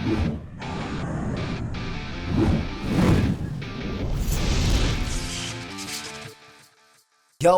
Yo,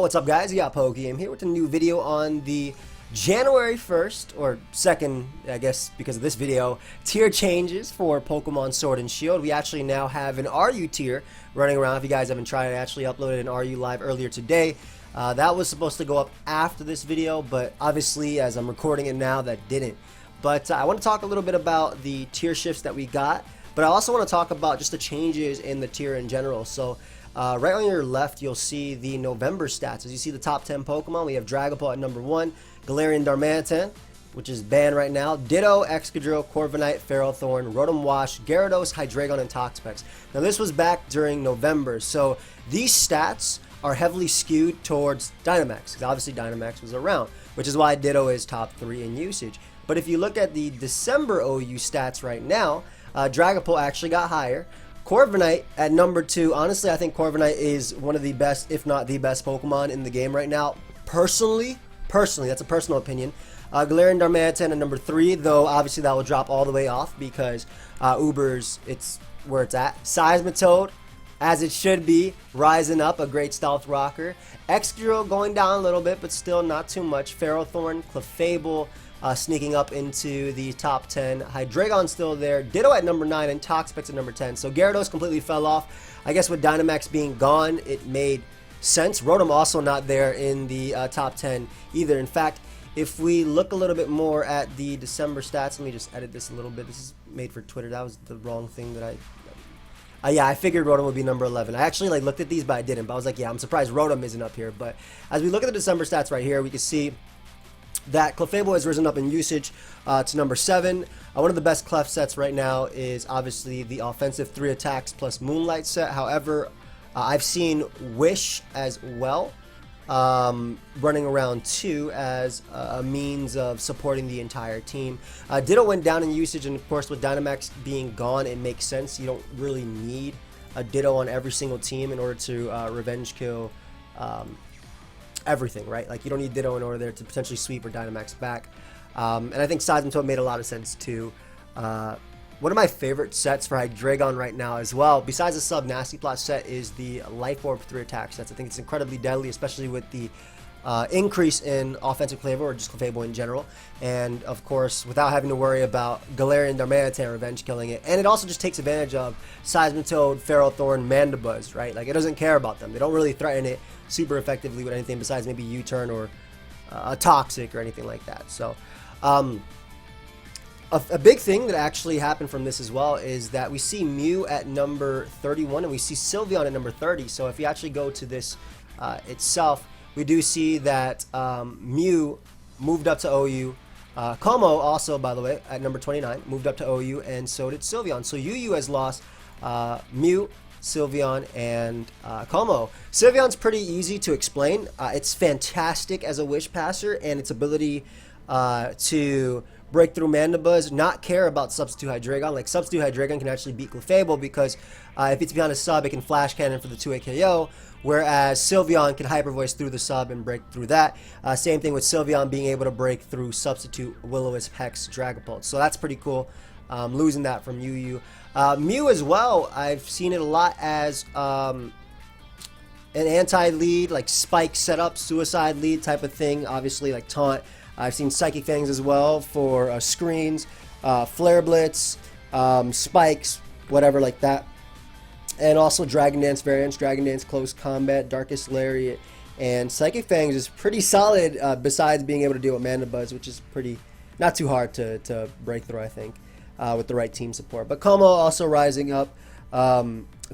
what's up guys? You got pokeaim here with a new video on the January 1st, or 2nd, I guess because of this video, tier changes for Pokemon Sword and Shield. We actually now have an RU tier running around. If you guys haven't tried it, I actually uploaded an RU live earlier today. That was supposed to go up after this video, but obviously as I'm recording it now, that didn't. But I want to talk a little bit about the tier shifts that we got, but I also want to talk about just the changes in the tier in general. So right on your left, you'll see the November stats. As you see the top 10 Pokemon, we have Dragapult at number 1, Galarian Darmanitan, which is banned right now, Ditto, Excadrill, Corviknight, Ferrothorn, Rotom Wash, Gyarados, Hydreigon, and Toxapex. Now this was back during November, so these stats are heavily skewed towards Dynamax, because obviously Dynamax was around, which is why Ditto is top 3 in usage. But if you look at the December OU stats right now, Dragapult actually got higher. Corviknight at number 2. Honestly, I think Corviknight is one of the best, if not the best Pokemon in the game right now. Personally, that's a personal opinion. Galarian Darmanitan at number 3, though obviously that will drop all the way off because Uber's, it's where it's at. Seismitoad, as it should be, rising up, a great stealth rocker. Excadrill going down a little bit, but still not too much. Ferrothorn, Clefable, sneaking up into the top 10. Hydreigon still there. Ditto at number 9 and Toxapex at number 10. So Gyarados completely fell off. I guess with Dynamax being gone, it made sense. Rotom also not there in the top 10 either. In fact, if we look a little bit more at the December stats, let me just edit this a little bit. This is made for Twitter. That was the wrong thing that yeah, I figured Rotom would be number 11. I actually looked at these, but I didn't. But I was like, yeah, I'm surprised Rotom isn't up here. But as we look at the December stats right here, we can see that Clefable has risen up in usage to number 7. One of the best Clef sets right now is obviously the offensive 3 attacks plus Moonlight set. However, I've seen Wish as well running around too as a means of supporting the entire team. Ditto went down in usage, and of course with Dynamax being gone, it makes sense. You don't really need a Ditto on every single team in order to revenge kill everything, right? Like you don't need Ditto in order there to potentially sweep or Dynamax back. And I think Seismitoad made a lot of sense too. One of my favorite sets for Hydreigon right now as well, besides the sub Nasty Plot set, is the Life Orb 3 attack sets. I think it's incredibly deadly, especially with the increase in offensive Clefable or just Clefable in general. And of course, without having to worry about Galarian Darmanitan revenge killing it. And it also just takes advantage of Seismitoad, Ferrothorn, Mandibuzz, right? Like it doesn't care about them. They don't really threaten it super effectively with anything besides maybe U-turn or a Toxic or anything like that. So a big thing that actually happened from this as well is that we see Mew at number 31 and we see Sylveon at number 30. So if you actually go to this itself, we do see that Mew moved up to OU. Como also, by the way, at number 29, moved up to OU, and so did Sylveon. So UU has lost Mew, Sylveon, and Como. Sylveon's pretty easy to explain. It's fantastic as a Wish Passer, and its ability to break through Mandibuzz, not care about Substitute Hydreigon. Like Substitute Hydreigon can actually beat Clefable because if it's behind a sub, it can Flash Cannon for the 2-hit KO, whereas Sylveon can Hyper Voice through the sub and break through that. Same thing with Sylveon being able to break through Substitute Will-O-Wisp, Hex, Dragapult. So that's pretty cool, losing that from UU. Mew as well, I've seen it a lot as an anti-lead, like spike setup, suicide lead type of thing, obviously like taunt. I've seen Psychic Fangs as well for screens, Flare Blitz, spikes, whatever like that. And also Dragon Dance variants, Dragon Dance Close Combat, Darkest Lariat, and Psychic Fangs is pretty solid besides being able to deal with Mandibuzz, which is pretty, not too hard to break through, I think, with the right team support. But Como also rising up.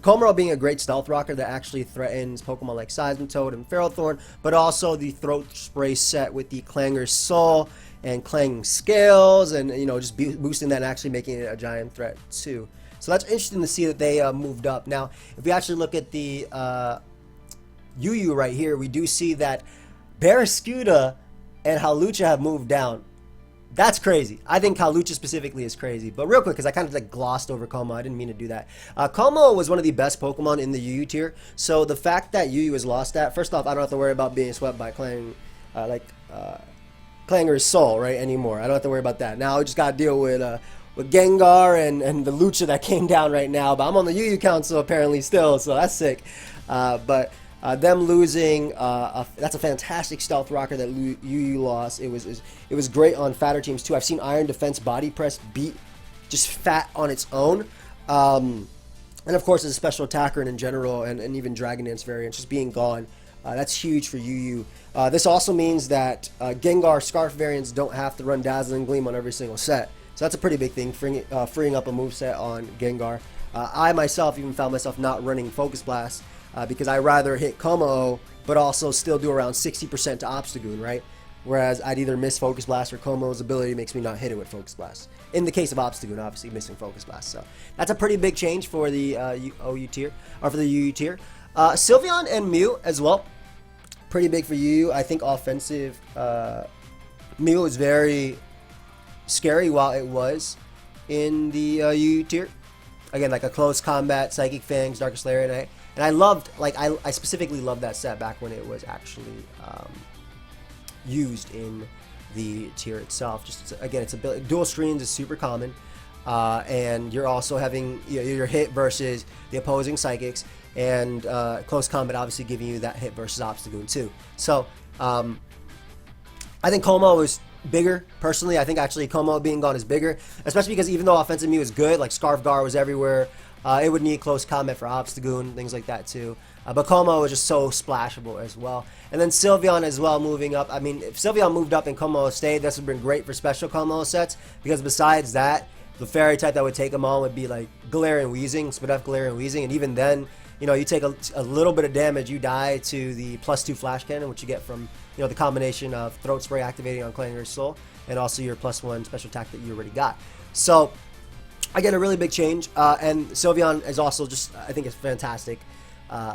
Komuro being a great stealth rocker that actually threatens Pokemon like Seismitoad and Ferrothorn, but also the Throat Spray set with the Clanger's Soul and Clanging Scales, and just boosting that and actually making it a giant threat too. So that's interesting to see that they moved up. Now, if we actually look at the UU right here, we do see that Barraskewda and Hawlucha have moved down. That's crazy. I think Hawlucha specifically is crazy. But real quick, because I kind of like glossed over Como, I didn't mean to do that. Como was one of the best Pokemon in the UU tier. So the fact that UU has lost that, first off, I don't have to worry about being swept by Clanger's Soul, right, anymore. I don't have to worry about that. Now I just got to deal with with Gengar and the Lucha that came down right now. But I'm on the Yu Council apparently still, so that's sick. But them losing, that's a fantastic stealth rocker that Yu lost. It was great on fatter teams too. I've seen Iron Defense Body Press beat just fat on its own. And of course, as a special attacker and in general, and even Dragon Dance variants just being gone, that's huge for Yu. This also means that Gengar Scarf variants don't have to run Dazzling Gleam on every single set. So that's a pretty big thing, freeing up a moveset on Gengar. I myself even found myself not running Focus Blast because I rather hit Como, but also still do around 60% to Obstagoon, right? Whereas I'd either miss Focus Blast or Como's ability makes me not hit it with Focus Blast. In the case of Obstagoon, obviously missing Focus Blast. So that's a pretty big change for the OU tier, or for the UU tier. Sylveon and Mew as well. Pretty big for UU. I think offensive Mew is very scary while it was in the UU tier. Again, like a close combat, Psychic Fangs, Darkest Lariat, and I loved, like, I specifically loved that set back when it was actually used in the tier itself. Just again, it's a dual screens is super common, and you're also having your hit versus the opposing psychics, and close combat obviously giving you that hit versus Obstagoon too. So I think Como is bigger personally. I think actually Como being gone is bigger, especially because even though offensive Mew is good, like Scarf Gar was everywhere, it would need close combat for Obstagoon, things like that too. But Como is just so splashable as well. And then Sylveon as well moving up. I mean, if Sylveon moved up and Como stayed, this would have been great for special Como sets, because besides that, the fairy type that would take them on would be like Galarian Weezing, Spadef Galarian Weezing, and even then, you take a little bit of damage, you die to the +2 Flash Cannon, which you get from, the combination of Throat Spray activating on Clanger's Soul, and also your +1 special attack that you already got. So, again, a really big change, and Sylveon is also just, I think it's fantastic.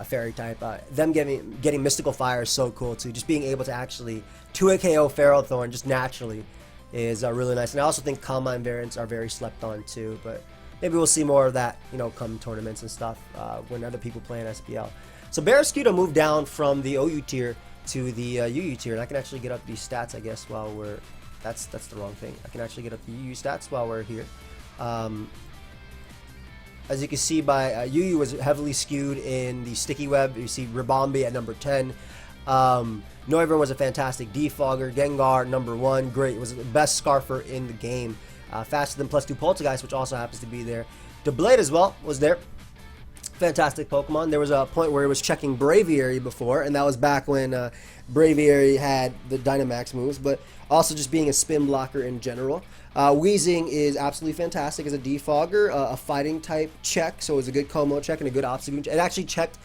Fairy type. Them getting Mystical Fire is so cool too. Just being able to actually 2-hit KO Ferrothorn just naturally is really nice. And I also think Calm Mind variants are very slept on too. But maybe we'll see more of that, come tournaments and stuff when other people play in SPL. So Barraskewda moved down from the OU tier to the UU tier, and I can actually get up these stats, I guess, while we're. That's the wrong thing. I can actually get up the UU stats while we're here. As you can see, by UU was heavily skewed in the sticky web. You see Ribombee at number 10. Noivern was a fantastic defogger. Gengar, number 1. Great. Was the best Scarfer in the game. Faster than +2 Poltergeist, which also happens to be there. Doublade as well was there. Fantastic Pokemon. There was a point where it was checking Braviary before, and that was back when Braviary had the Dynamax moves, but also just being a spin blocker in general. Weezing is absolutely fantastic as a defogger, a fighting type check, so it was a good Como check and a good Obstagoon check. It actually checked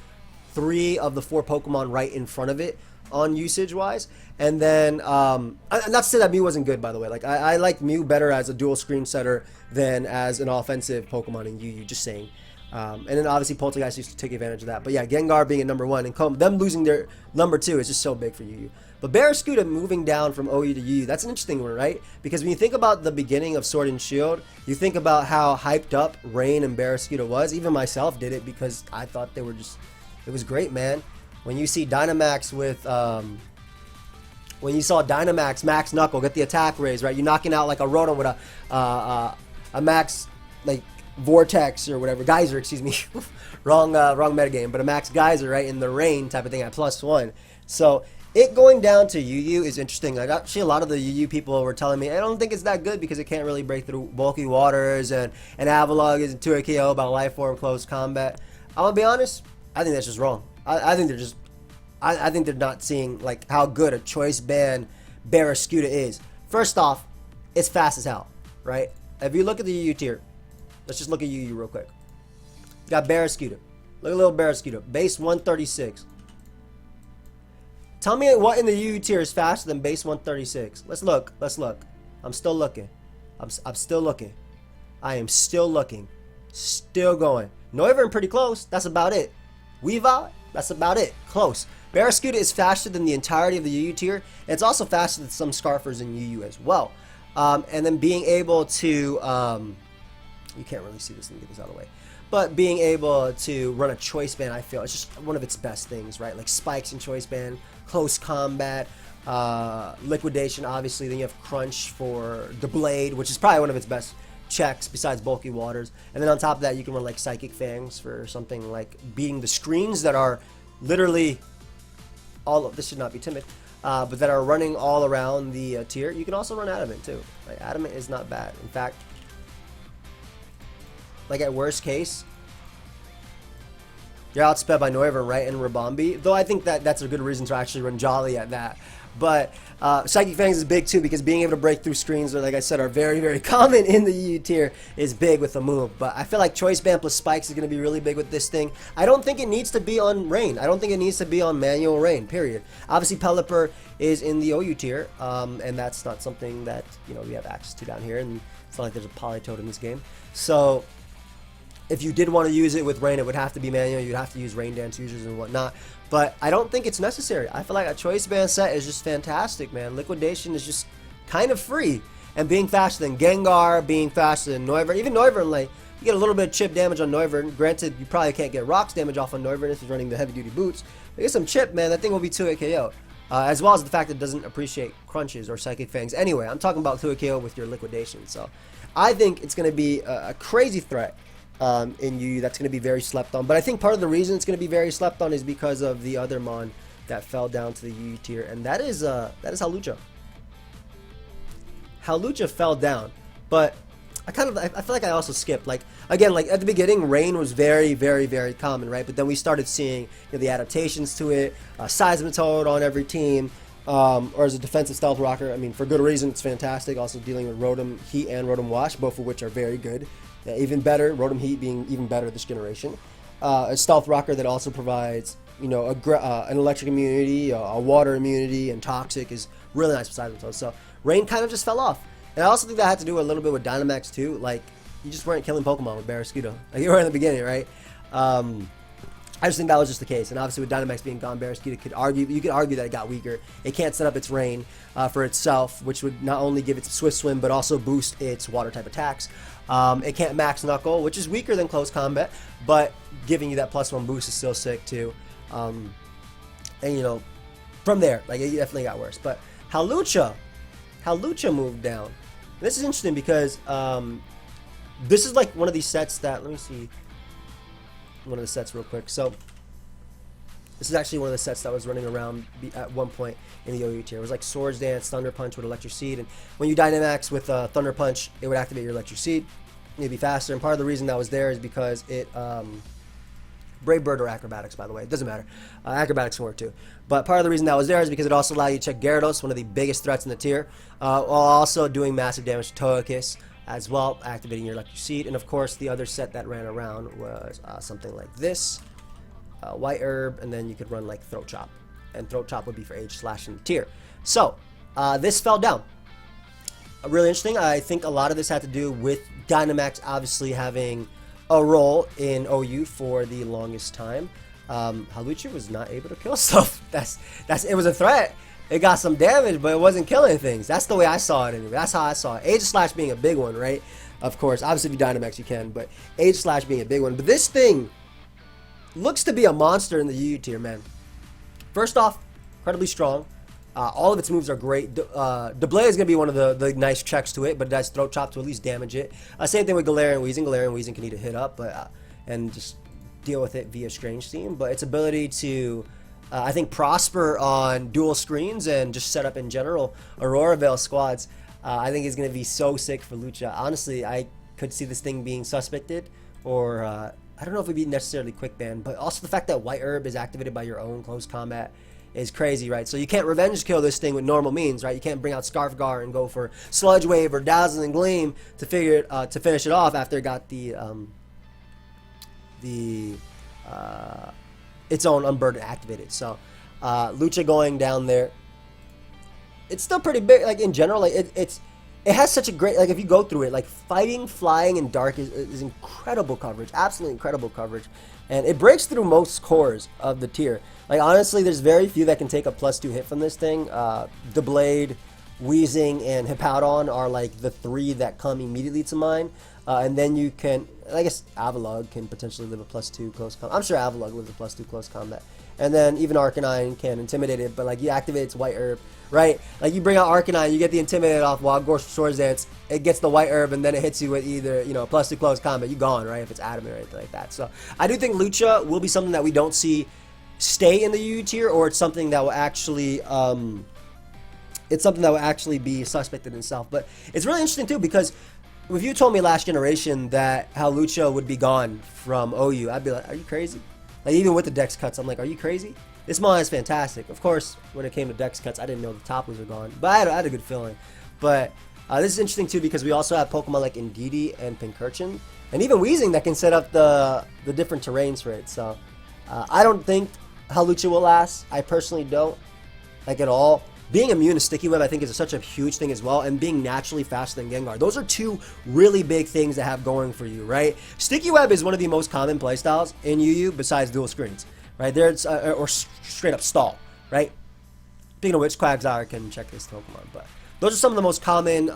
3 of the 4 Pokemon right in front of it on usage wise. And then, not to say that Mew wasn't good, by the way. Like, I like Mew better as a dual screen setter than as an offensive Pokemon in UU, just saying. And then obviously Poltergeist used to take advantage of that. But yeah, Gengar being at number 1 and them losing their number 2 is just so big for UU. But Barraskewda moving down from OU to UU, that's an interesting one, right? Because when you think about the beginning of Sword and Shield, you think about how hyped up Rain and Barraskewda was. Even myself did it because I thought they were just, it was great, man. When you see Dynamax with, when you saw Dynamax Max Knuckle get the attack raise, right? You're knocking out like a Rotom with a Max, like, Vortex or whatever, Geyser, excuse me, wrong metagame, but a Max Geyser, right, in the rain type of thing at +1. So it going down to UU is interesting. Like, actually, a lot of the UU people were telling me, I don't think it's that good because it can't really break through bulky waters, and Avalugg is 2-hit KO by Life Orb close combat. I'm gonna be honest, I think that's just wrong. I think they're just, I think they're not seeing like how good a choice band Barraskewda is. First off, it's fast as hell, right? If you look at the UU tier, let's just look at UU real quick. You got Barraskewda. Look at little Barraskewda. Base 136. Tell me what in the UU tier is faster than base 136. Let's look. Let's look. I'm still looking. I'm still looking. I am still looking. Still going. Noivern pretty close. That's about it. Weavile, that's about it. Close. Barraskewda is faster than the entirety of the UU tier. And it's also faster than some Scarfers in UU as well. And then being able to... you can't really see this. Let me get this out of the way. But being able to run a choice band, I feel, it's just one of its best things, right? Like spikes in choice band, close combat, liquidation, obviously. Then you have crunch for the blade, which is probably one of its best checks besides bulky waters. And then on top of that, you can run like Psychic Fangs for something like beating the screens that are literally all of, this should not be timid, but that are running all around the tier. You can also run Adamant too. Like, Adamant is not bad. In fact, like at worst case, you're outsped by Noivern, right, and Rabombi. Though I think that that's a good reason to actually run Jolly at that. But Psychic Fangs is big too, because being able to break through screens, like I said, are very, very common in the UU tier, is big with the move. But I feel like Choice Band plus Spikes is going to be really big with this thing. I don't think it needs to be on Rain. I don't think it needs to be on manual Rain, period. Obviously, Pelipper is in the OU tier, and that's not something that, you know, we have access to down here, and it's not like there's a Politoad in this game. So if you did want to use it with Rain, it would have to be manual. You'd have to use Rain Dance users and whatnot. But I don't think it's necessary. I feel like a Choice Band set is just fantastic, man. Liquidation is just kind of free. And being faster than Gengar, being faster than Noivern. Even Noivern, like, you get a little bit of chip damage on Noivern. Granted, you probably can't get rocks damage off on Noivern if you're running the heavy-duty boots. But get some chip, man. That thing will be 2-hit KO. As well as the fact that it doesn't appreciate crunches or Psychic Fangs. Anyway, I'm talking about 2-hit KO with your Liquidation. So I think it's going to be a crazy threat. In UU that's going to be very slept on. But I think part of the reason it's going to be very slept on is because of the other Mon that fell down to the UU tier, and that is Hawlucha. Hawlucha fell down, but I feel like I also skipped. Like, again, like at the beginning, Rain was very, very, very common, right? But then we started seeing, you know, the adaptations to it, Seismitoad on every team, or as a defensive stealth rocker. I mean, for good reason, it's fantastic. Also dealing with Rotom Heat and Rotom Wash, both of which are very good. Even better, Rotom Heat being even better this generation. A stealth rocker that also provides, you know, an electric immunity, a water immunity, and toxic is really nice besides themselves. So Rain kind of just fell off. And I also think that had to do a little bit with Dynamax too. Like, you just weren't killing Pokemon with Barraskewda. Like you were in the beginning, right? I just think that was just the case. And obviously with Dynamax being gone, Barraskewda you could argue that it got weaker. It can't set up its Rain for itself, which would not only give it Swift Swim, but also boost its water type attacks. It can't max Knuckle, which is weaker than Close Combat, but giving you that +1 boost is still sick too. And you know, from there, like, it definitely got worse. But Hawlucha moved down. This is interesting because this is like one of these sets that, let me see one of the sets real quick. So this is actually one of the sets that was running around at one point in the OU tier. It was like Swords Dance, Thunder Punch with Electric Seed, and when you Dynamax with Thunder Punch, it would activate your Electric Seed. It'd be faster, and part of the reason that was there is because it Brave Bird or Acrobatics, by the way, it doesn't matter. Acrobatics can work too. But part of the reason that was there is because it also allowed you to check Gyarados, one of the biggest threats in the tier, while also doing massive damage to Togekiss as well, activating your Electric Seed. And of course, the other set that ran around was something like this. White Herb, and then you could run like Throat Chop, and Throat Chop would be for Age Slash in the tier. So this fell down. Really interesting. I think a lot of this had to do with Dynamax obviously having a role in OU for the longest time. Hawlucha was not able to kill stuff. It was a threat. It got some damage, but it wasn't killing things. That's the way I saw it anyway. That's how I saw it. Age Slash being a big one, right? Of course, obviously if you Dynamax you can, but Age Slash being a big one. But this thing looks to be a monster in the UU tier, man. First off, incredibly strong. All of its moves are great. Deblaze is going to be one of the nice checks to it, but it does Throat Chop to at least damage it. Same thing with Galarian Weezing. Galarian Weezing can eat a hit up, but and just deal with it via Strange Steam. But its ability to, I think, prosper on dual screens and just set up in general Aurora Veil squads, I think is going to be so sick for Lucha. Honestly, I could see this thing being suspected, or I don't know if it would be necessarily quick ban, but also the fact that White Herb is activated by your own close combat is crazy, right? So you can't revenge kill this thing with normal means, right? You can't bring out Scarfgar and go for Sludge Wave or Dazzling Gleam to finish it off after it got its own Unburden activated. So Lucha going down there, it's still pretty big. Like in general, like it has such a great, like if you go through it, like Fighting, Flying, and Dark is incredible coverage, absolutely incredible coverage, and it breaks through most cores of the tier. Like honestly, there's very few that can take a +2 hit from this thing. Deblade, Weezing, and Hippowdon are like the three that come immediately to mind. And then you can, I guess Avalugg can potentially live a +2 close combat. I'm sure Avalugg lives a +2 close combat And then even Arcanine can intimidate it, but like you activate its white herb, right? Like you bring out Arcanine, you get the intimidate off Wild Gorse Swords Dance, it gets the white herb, and then it hits you with either, you know, +2 close combat, you gone, right? If it's adamant or anything like that. So I do think Lucha will be something that we don't see stay in the UU tier, or it's something that will actually be suspected in itself. But it's really interesting too, because if you told me last generation that how Lucha would be gone from OU, I'd be like, are you crazy? Like, even with the dex cuts, I'm like, are you crazy? This mon is fantastic. Of course, when it came to dex cuts, I didn't know the Tapus were gone, but I had a good feeling. But this is interesting too, because we also have Pokemon like Indeedee and Pincurchin, and even Weezing that can set up the different terrains for it. So I don't think Hawlucha will last. I personally don't, like, at all. Being immune to Sticky Web, I think, is such a huge thing as well, and being naturally faster than Gengar. Those are two really big things to have going for you, right? Sticky Web is one of the most common playstyles in UU besides dual screens, right? There's or straight up stall, right? Speaking of which, Quagsire can check this Pokemon, but those are some of the most common,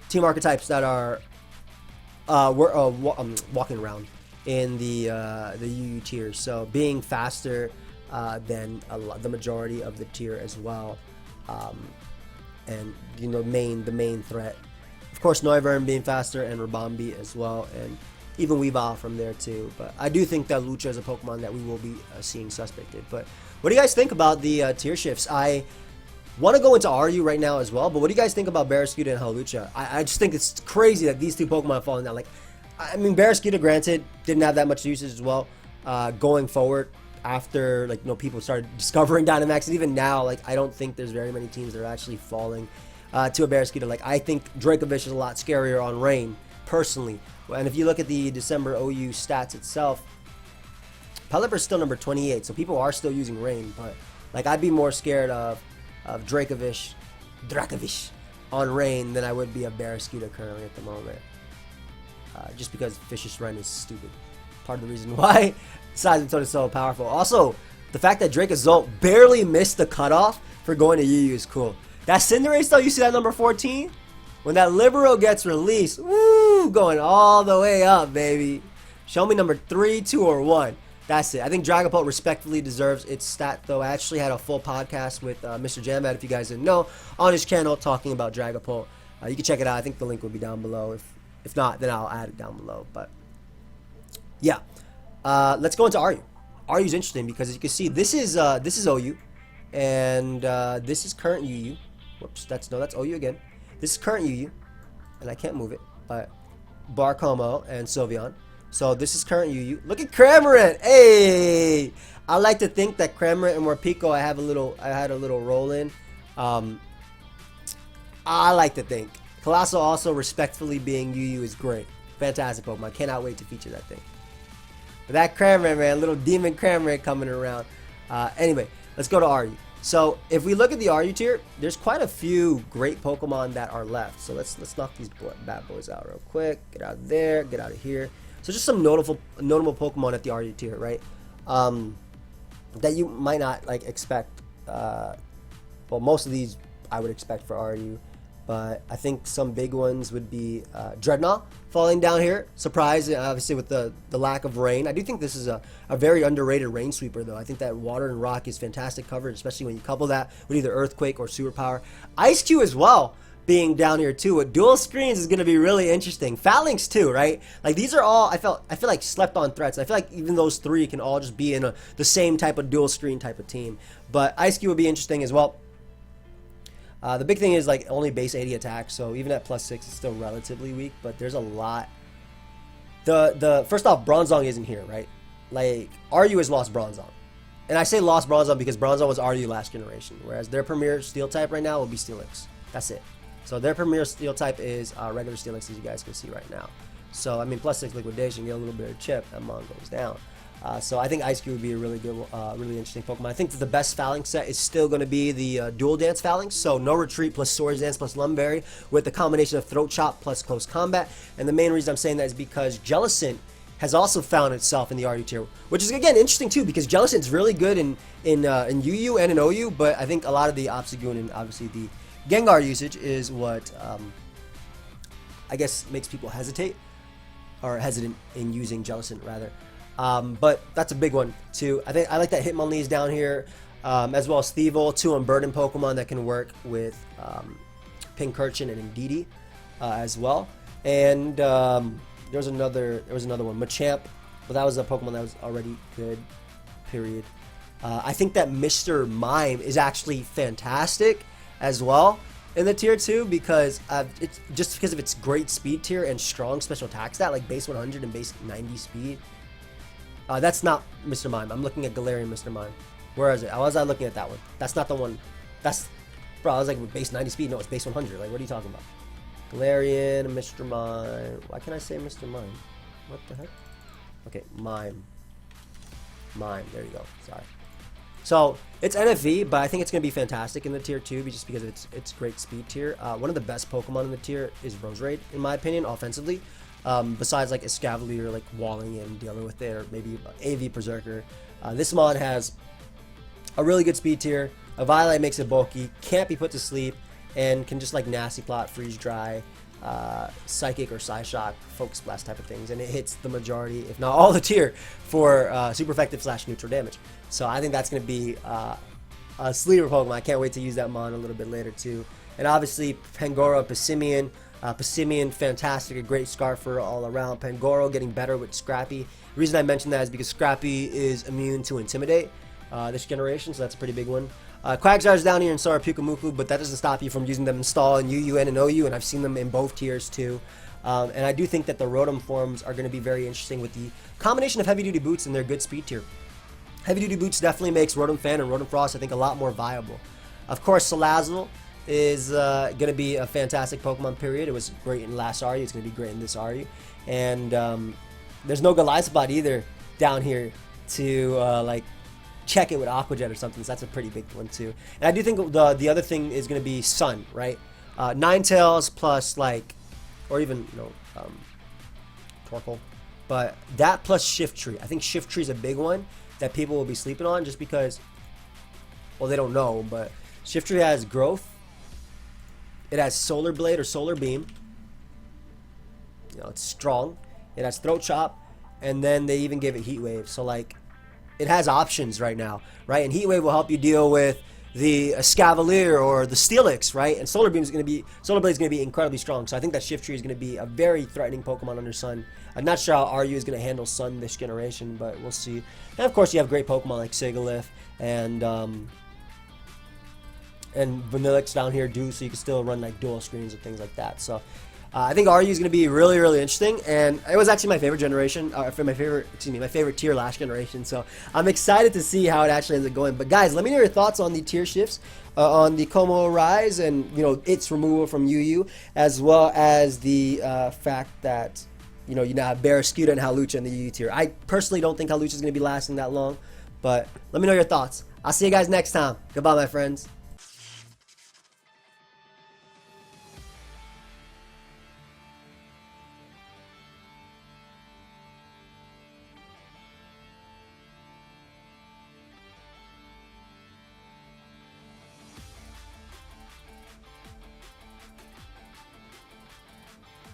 team archetypes that are walking around in the UU tier. So being faster than the majority of the tier as well, and you know, the main threat, of course, Noivern being faster, and Rabombi as well, and even Weavile from there too. But I do think that Lucha is a Pokemon that we will be seeing suspected. But what do you guys think about the tier shifts? I want to go into RU right now as well, but what do you guys think about Barraskewda and Hawlucha? I just think it's crazy that these two Pokemon are falling down. Like, I mean, Barraskewda, granted, didn't have that much usage as well going forward after, like, you know, people started discovering Dynamax, and even now, like, I don't think there's very many teams that are actually falling to a Barraskewda. Like, I think Dracovish is a lot scarier on Rain, personally. And if you look at the December OU stats itself, Pelipper's still number 28, so people are still using Rain, but, like, I'd be more scared of Dracovish on Rain than I would be of Barraskewda currently at the moment. Just because Vicious Run is stupid. Part of the reason why Seismitoad is so powerful. Also, the fact that Dracozolt barely missed the cutoff for going to UU is cool. That Cinderace, though, you see that number 14? When that Libero gets released, woo, going all the way up, baby. Show me number 3, 2, or 1. That's it. I think Dragapult respectfully deserves its stat, though. I actually had a full podcast with Mr. Jambat, if you guys didn't know, on his channel talking about Dragapult. You can check it out. I think the link will be down below. If not, then I'll add it down below. But yeah, let's go into RU. RU is interesting because, as you can see, this is OU, and this is current UU. Whoops, that's OU again. This is current UU, and I can't move it, but Barcomo and Sylveon. So this is current UU. Look at Cramorant. Hey, I like to think that Cramorant and Morpeko, I had a little roll in. I like to think. Colossal also respectfully being UU is great. Fantastic Pokemon. Cannot wait to feature that thing. But that Cramorant, man, little demon Cramorant coming around. Anyway, let's go to RU. So if we look at the RU tier, there's quite a few great Pokemon that are left. So let's knock these bad boys out real quick. Get out of there. Get out of here. So just some notable Pokemon at the RU tier, right? That you might not like expect. Well, most of these I would expect for RU. But I think some big ones would be Dreadnought falling down here. Surprise, obviously, with the lack of rain. I do think this is a very underrated rain sweeper, though. I think that Water and Rock is fantastic coverage, especially when you couple that with either Earthquake or Super Power. Ice Q as well being down here, too. With dual screens is going to be really interesting. Phalanx, too, right? Like, these are all, I feel like, slept-on threats. I feel like even those three can all just be in the same type of dual screen type of team. But Ice Q would be interesting as well. The big thing is, like, only base 80 attack, so even at +6 it's still relatively weak, but there's a lot. First off, Bronzong isn't here, right? Like, RU has lost Bronzong. And I say lost Bronzong because Bronzong was RU last generation, whereas their premier steel type right now will be Steelix. That's it. So their premier steel type is regular Steelix, as you guys can see right now. So, I mean, +6 liquidation, get a little bit of chip, that mon goes down. So I think Ice Cube would be a really good, really interesting Pokemon. I think that the best Phalanx set is still going to be the Dual Dance Phalanx. So No Retreat plus Swords Dance plus Lumberry with the combination of Throat Chop plus Close Combat. And the main reason I'm saying that is because Jellicent has also found itself in the RU tier, which is, again, interesting too, because Jellicent's really good in UU and in OU, but I think a lot of the Obstagoon and obviously the Gengar usage is what I guess makes people hesitate, or hesitant in using Jellicent rather. But that's a big one too. I think I like that Hitmonlee is down here, as well as Thievul, two unburdened Pokemon that can work with Pincurchin and Indeedee as well. And there was another one, Machamp, but that was a Pokemon that was already good. Period. I think that Mr. Mime is actually fantastic as well in the tier 2 because it's just because of its great speed tier and strong special attack stat like base 100 and base 90 speed. That's not Mr. Mime. I'm looking at Galarian Mr. Mime. Where is it? How was I looking at that one? That's not the one. That's, bro, I was like base 90 speed. No, it's base 100. Like, what are you talking about? Galarian Mr. Mime. Why can't I say Mr. Mime? What the heck? Okay, Mime. There you go. Sorry. So it's NFV, but I think it's going to be fantastic in the tier 2 just because of its great speed tier. One of the best Pokemon in the tier is Roserade, in my opinion, offensively. Besides like Escavalier, like walling and dealing with it, or maybe AV Berserker. This mod has a really good speed tier. A Violet makes it bulky, can't be put to sleep, and can just like Nasty Plot, Freeze Dry, Psychic or Psyshock, Focus Blast type of things, and it hits the majority, if not all, the tier for super effective / neutral damage. So I think that's going to be a sleeper Pokemon. I can't wait to use that mod a little bit later too. And obviously Pangoro, Passimian. Passimian, fantastic, a great Scarfer all around. Pangoro getting better with Scrappy. The reason I mention that is because Scrappy is immune to Intimidate this generation, so that's a pretty big one. Quagsires down here and so are Pukamuku, but that doesn't stop you from using them in Stall and UU and OU, and I've seen them in both tiers too. And I do think that the Rotom forms are going to be very interesting with the combination of Heavy Duty Boots and their good speed tier. Heavy Duty Boots definitely makes Rotom Fan and Rotom Frost, I think, a lot more viable. Of course, Salazzle is going to be a fantastic Pokemon, period. It was great in last RU. It's going to be great in this RU. And there's no Golisopod either down here to like check it with Aqua Jet or something. So that's a pretty big one too. And I do think the other thing is going to be Sun, right? Ninetales plus like, or even, you know, Torkoal. But that plus Shiftry. I think Shiftry is a big one that people will be sleeping on just because, well, they don't know, but Shiftry has growth. It has Solar Blade or Solar Beam. You know, it's strong. It has Throat Chop, and then they even gave it Heat Wave. So like, it has options right now, right? And Heat Wave will help you deal with the Escavalier or the Steelix, right? And Solar Blade is going to be incredibly strong. So I think that Shiftry is going to be a very threatening Pokemon under Sun. I'm not sure how RU is going to handle Sun this generation, but we'll see. And of course, you have great Pokemon like Sigilyph and Vanillix down here do, so you can still run like dual screens and things like that. So I think RU is going to be really, really interesting, and it was actually my favorite generation, my favorite tier last generation. So I'm excited to see how it actually ends up going. But guys, let me know your thoughts on the tier shifts, on the Como rise, and you know its removal from UU, as well as the fact that you now have Barraskewda and Hawlucha in the UU tier. I personally don't think Hawlucha is going to be lasting that long, but let me know your thoughts. I'll see you guys next time. Goodbye, my friends.